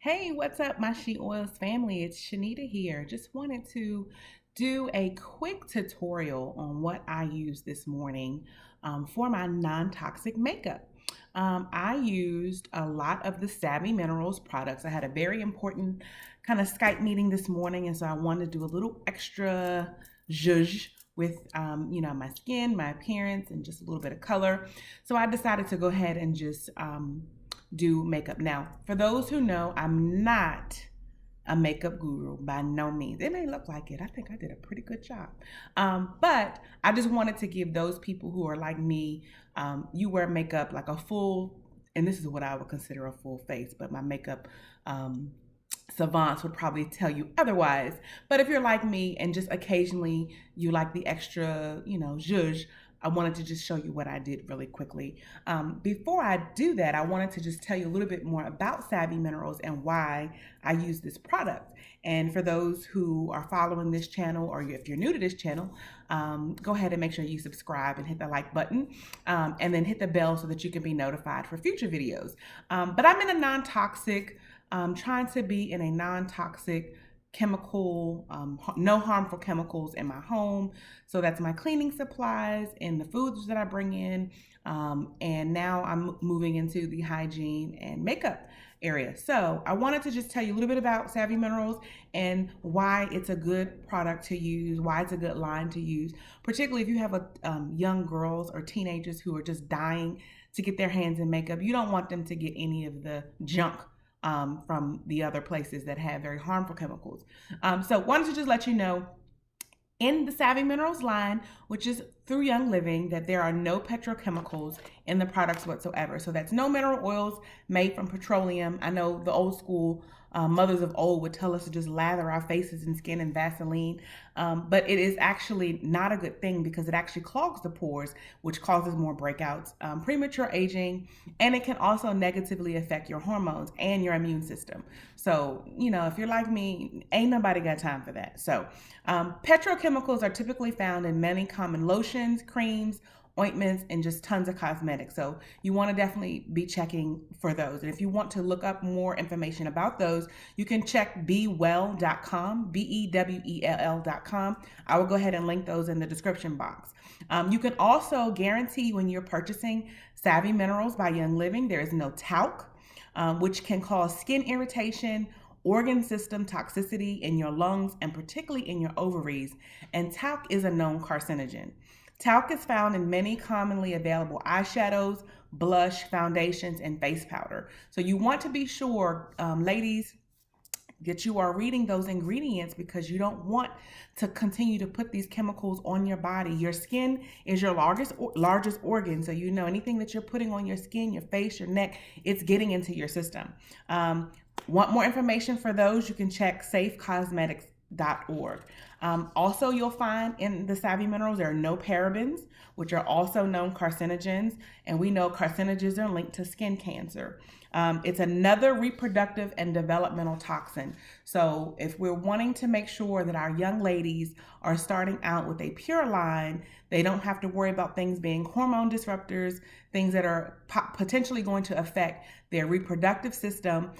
Hey, what's up, my She Oils family? It's Shanita here. Just wanted to do a quick tutorial on what I use this morning for my non-toxic makeup. I used a lot of the Savvy Minerals products. I had a very important kind of Skype meeting this morning, and so I wanted to do a little extra zhuzh with my skin, my appearance, and just a little bit of color. So I decided to go ahead and just do makeup. Now, for those who know, I'm not a makeup guru by no means. It may look like it. I think I did a pretty good job. But I just wanted to give those people who are like me, you wear makeup like a full, and this is what I would consider a full face, but my makeup savants would probably tell you otherwise. But if you're like me and just occasionally you like the extra, zhuzh, I wanted to just show you what I did really quickly. Before I do that, I wanted to just tell you a little bit more about Savvy Minerals and why I use this product. And for those who are following this channel, or if you're new to this channel, go ahead and make sure you subscribe and hit the like button, and then hit the bell so that you can be notified for future videos. But I'm in a non-toxic, trying to be in a non-toxic chemical, no harmful chemicals in my home. So that's my cleaning supplies and the foods that I bring in. And now I'm moving into the hygiene and makeup area. So I wanted to just tell you a little bit about Savvy Minerals and why it's a good product to use, why it's a good line to use, particularly if you have young girls or teenagers who are just dying to get their hands in makeup. You don't want them to get any of the junk from the other places that have very harmful chemicals. So wanted to just let you know in the Savvy Minerals line, which is through Young Living, that there are no petrochemicals in the products whatsoever. So that's no mineral oils made from petroleum. I know the old school mothers of old would tell us to just lather our faces and skin in Vaseline, but it is actually not a good thing because it actually clogs the pores, which causes more breakouts, premature aging, and it can also negatively affect your hormones and your immune system. So, if you're like me, ain't nobody got time for that. So, petrochemicals are typically found in many common lotions, creams, ointments, and just tons of cosmetics. So you want to definitely be checking for those. And if you want to look up more information about those, you can check bewell.com, BEWELL.com. I will go ahead and link those in the description box. You can also guarantee when you're purchasing Savvy Minerals by Young Living, there is no talc, which can cause skin irritation, organ system toxicity in your lungs, and particularly in your ovaries. And talc is a known carcinogen. Talc is found in many commonly available eyeshadows, blush, foundations, and face powder. So you want to be sure, ladies, that you are reading those ingredients because you don't want to continue to put these chemicals on your body. Your skin is your largest organ. So anything that you're putting on your skin, your face, your neck, it's getting into your system. Want more information for those? You can check safecosmetics.org. Also, you'll find in the Savvy Minerals there are no parabens, which are also known carcinogens, and we know carcinogens are linked to skin cancer. It's another reproductive and developmental toxin. So if we're wanting to make sure that our young ladies are starting out with a pure line, they don't have to worry about things being hormone disruptors, things that are potentially going to affect their reproductive system,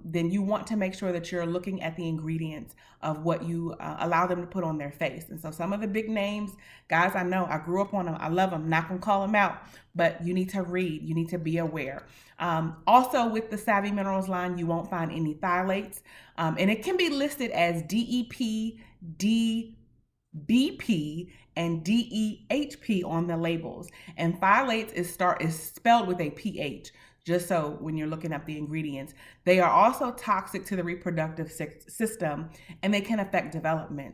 then you want to make sure that you're looking at the ingredients of what you allow them to put on their face. And so some of the big names, guys, I know, I grew up on them. I love them. Not going to call them out, but you need to read. You need to be aware. Also, with the Savvy Minerals line, you won't find any phthalates. And it can be listed as DEP, DBP, and DEHP on the labels. And phthalates is spelled with a PH, just so when you're looking up the ingredients. They are also toxic to the reproductive system, and they can affect development.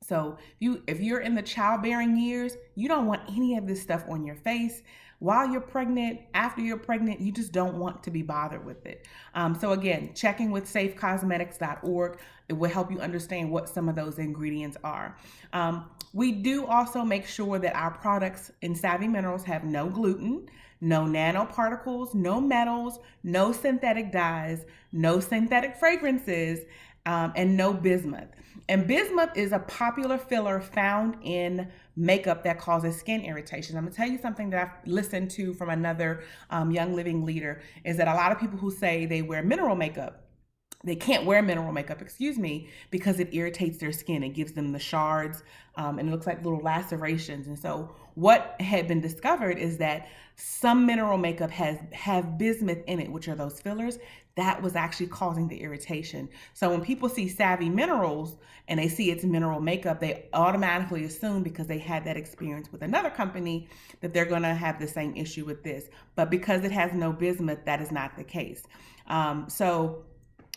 So if you're in the childbearing years, you don't want any of this stuff on your face. While you're pregnant, after you're pregnant, you just don't want to be bothered with it. So again, checking with safecosmetics.org, it will help you understand what some of those ingredients are. We do also make sure that our products in Savvy Minerals have no gluten, no nanoparticles, no metals, no synthetic dyes, no synthetic fragrances, and no bismuth. And bismuth is a popular filler found in makeup that causes skin irritation. I'm gonna tell you something that I've listened to from another Young Living leader, is that a lot of people who say they wear mineral makeup they can't wear mineral makeup, excuse me, because it irritates their skin. It gives them the shards, and it looks like little lacerations. And so, what had been discovered is that some mineral makeup have bismuth in it, which are those fillers. That was actually causing the irritation. So when people see Savvy Minerals and they see it's mineral makeup, they automatically assume, because they had that experience with another company, that they're going to have the same issue with this. But because it has no bismuth, that is not the case. So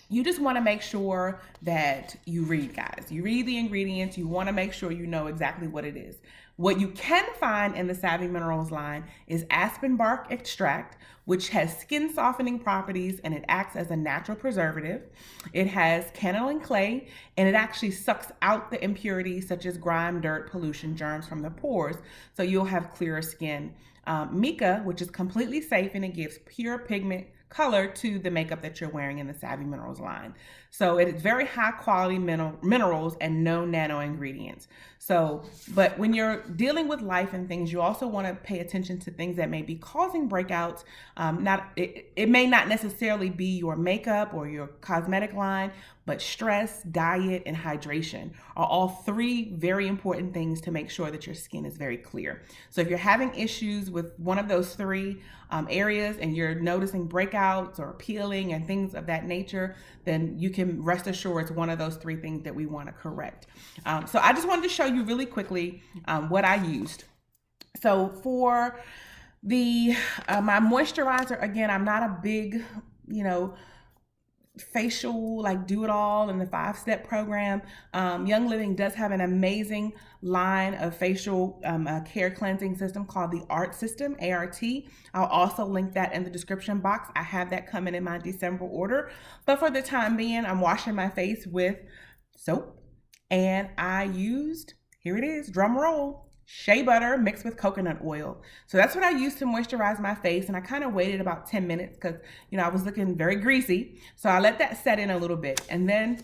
you just want to make sure that you read, guys. You read the ingredients. You want to make sure you know exactly what it is. What you can find in the Savvy Minerals line is aspen bark extract, which has skin softening properties and it acts as a natural preservative. It has kaolin clay, and it actually sucks out the impurities such as grime, dirt, pollution, germs from the pores, so you'll have clearer skin. Mica, which is completely safe, and it gives pure pigment color to the makeup that you're wearing in the Savvy Minerals line. So it is very high quality minerals and no nano ingredients. So, but when you're dealing with life and things, you also want to pay attention to things that may be causing breakouts. It may not necessarily be your makeup or your cosmetic line, but stress, diet, and hydration are all three very important things to make sure that your skin is very clear. So if you're having issues with one of those three areas and you're noticing breakouts or peeling and things of that nature, then you can rest assured it's one of those three things that we want to correct. So I just wanted to show you really quickly what I used. So for the my moisturizer, again, I'm not a big, facial like do it all in the 5-step program. Young Living does have an amazing line of facial care cleansing system called the ART system, ART. I'll also link that in the description box. I have that coming in my December order, but for the time being, I'm washing my face with soap, and I used, here it is, drum roll, shea butter mixed with coconut oil. So that's what I used to moisturize my face, and I kind of waited about 10 minutes because I was looking very greasy. So I let that set in a little bit, and then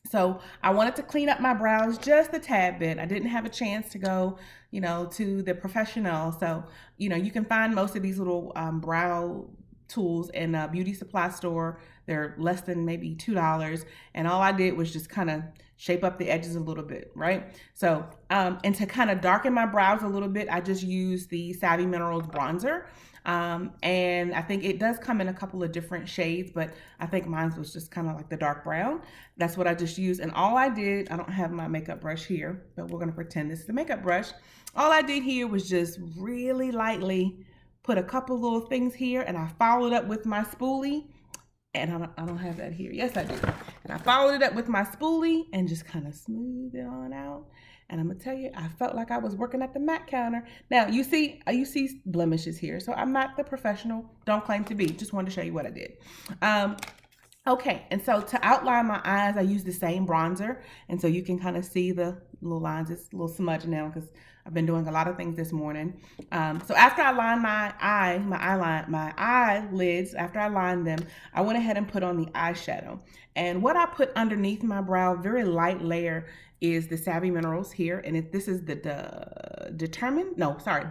so I wanted to clean up my brows just a tad bit. I didn't have a chance to go, to the professional. So, you can find most of these little brow tools in a beauty supply store. They're less than maybe $2. And all I did was just kind of shape up the edges a little bit, right? So, and to kind of darken my brows a little bit, I just used the Savvy Minerals bronzer. And I think it does come in a couple of different shades, but I think mine was just kind of like the dark brown. That's what I just used. And all I did, I don't have my makeup brush here, but we're going to pretend this is the makeup brush. All I did here was just really lightly put a couple little things here, and I followed up with my spoolie. And I don't have that here. Yes, I do. And I followed it up with my spoolie and just kind of smoothed it on out. And I'm gonna tell you, I felt like I was working at the MAC counter. Now you see blemishes here. So I'm not the professional. Don't claim to be. Just wanted to show you what I did. Okay, and so to outline my eyes, I use the same bronzer, and so you can kind of see the little lines. It's a little smudge now because I've been doing a lot of things this morning. So after I lined my eyelids, after I lined them, I went ahead and put on the eyeshadow. And what I put underneath my brow, very light layer, is the Savvy Minerals here, and this is the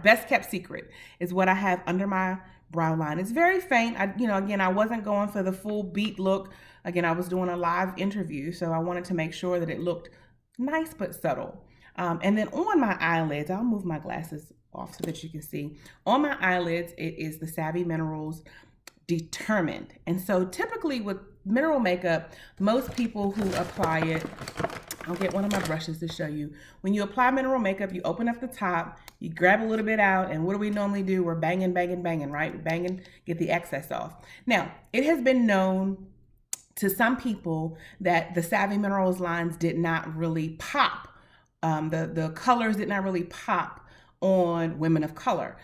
Best Kept Secret is what I have under my brow line. It's very faint. Again, I wasn't going for the full beat look. Again, I was doing a live interview, so I wanted to make sure that it looked nice but subtle. And then on my eyelids, I'll move my glasses off so that you can see. On my eyelids, it is the Savvy Minerals Determined. And so typically with mineral makeup, most people who apply it, I'll get one of my brushes to show you. When you apply mineral makeup, you open up the top, you grab a little bit out, and what do we normally do? We're banging, right? We're banging, get the excess off. Now, it has been known to some people that the Savvy Minerals lines did not really pop. The colors did not really pop on women of color.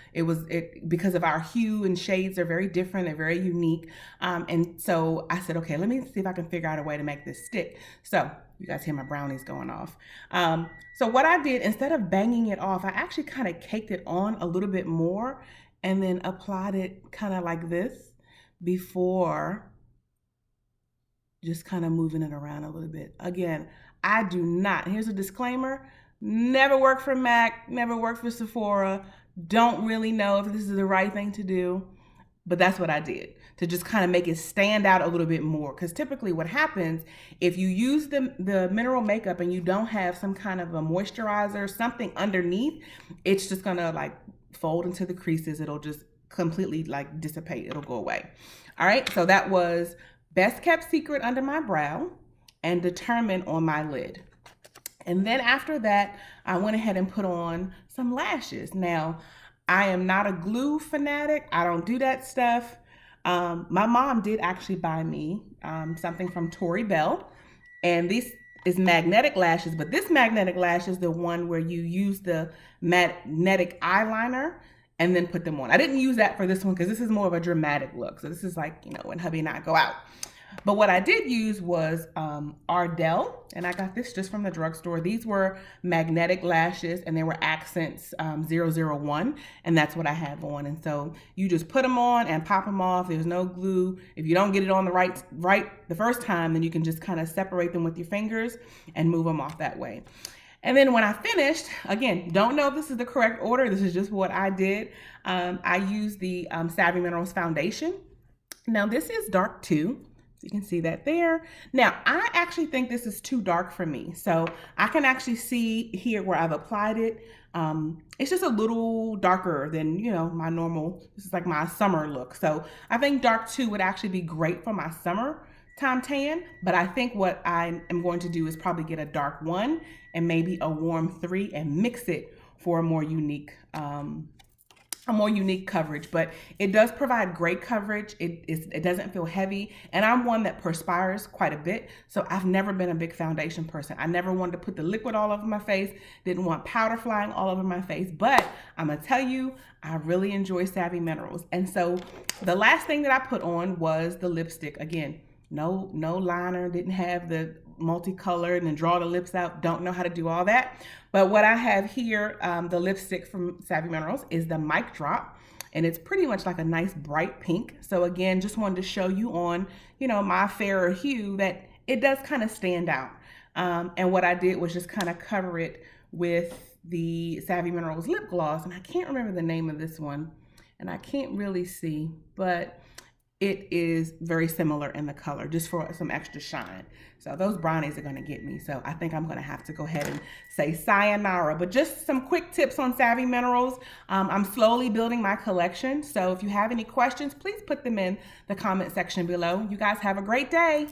Because of our hue and shades are very different, they're very unique. And so I said, okay, let me see if I can figure out a way to make this stick. So you guys hear my brownies going off. So what I did, instead of banging it off, I actually kind of caked it on a little bit more and then applied it kind of like this before just kind of moving it around a little bit. Again, I do not, here's a disclaimer, never worked for MAC, never worked for Sephora, don't really know if this is the right thing to do. but that's what I did to just kind of make it stand out a little bit more. Because typically, what happens if you use the mineral makeup and you don't have some kind of a moisturizer, something underneath, it's just gonna like fold into the creases. It'll just completely like dissipate. It'll go away. All right. So that was Best Kept Secret under my brow and Determined on my lid. And then after that, I went ahead and put on some lashes. Now, I am not a glue fanatic. I don't do that stuff. My mom did actually buy me something from Tori Bell, and this is magnetic lashes, but this magnetic lash is the one where you use the magnetic eyeliner and then put them on. I didn't use that for this one because this is more of a dramatic look. So this is like, you know, when hubby and I go out. But what I did use was Ardell, and I got this just from the drugstore. These were magnetic lashes, and they were Accents 001, and that's what I have on. And so you just put them on and pop them off. There's no glue. If you don't get it on the right the first time, then you can just kind of separate them with your fingers and move them off that way. And then when I finished, again, don't know if this is the correct order. This is just what I did. I used the Savvy Minerals foundation. Now this is dark too. So you can see that there. Now, I actually think this is too dark for me. So I can actually see here where I've applied it. It's just a little darker than, you know, my normal, this is like my summer look. So I think dark 2 would actually be great for my summertime tan. But I think what I am going to do is probably get a dark 1 and maybe a warm 3 and mix it for a more unique coverage. But it does provide great coverage. It doesn't feel heavy, and I'm one that perspires quite a bit, so I've never been a big foundation person. I never wanted to put the liquid all over my face, didn't want powder flying all over my face, but I'm gonna tell you, I really enjoy Savvy Minerals. And so the last thing that I put on was the lipstick. Again, no liner, didn't have the multicolored and draw the lips out, don't know how to do all that. But what I have here, the lipstick from Savvy Minerals, is the Mic Drop, and it's pretty much like a nice bright pink. So again, just wanted to show you on, you know, my fairer hue that it does kind of stand out. And what I did was just kind of cover it with the Savvy Minerals lip gloss, and I can't remember the name of this one, and I can't really see, but it is very similar in the color, just for some extra shine. So those brownies are gonna get me. So I think I'm gonna have to go ahead and say sayonara. But just some quick tips on Savvy Minerals. I'm slowly building my collection. So if you have any questions, please put them in the comment section below. You guys have a great day.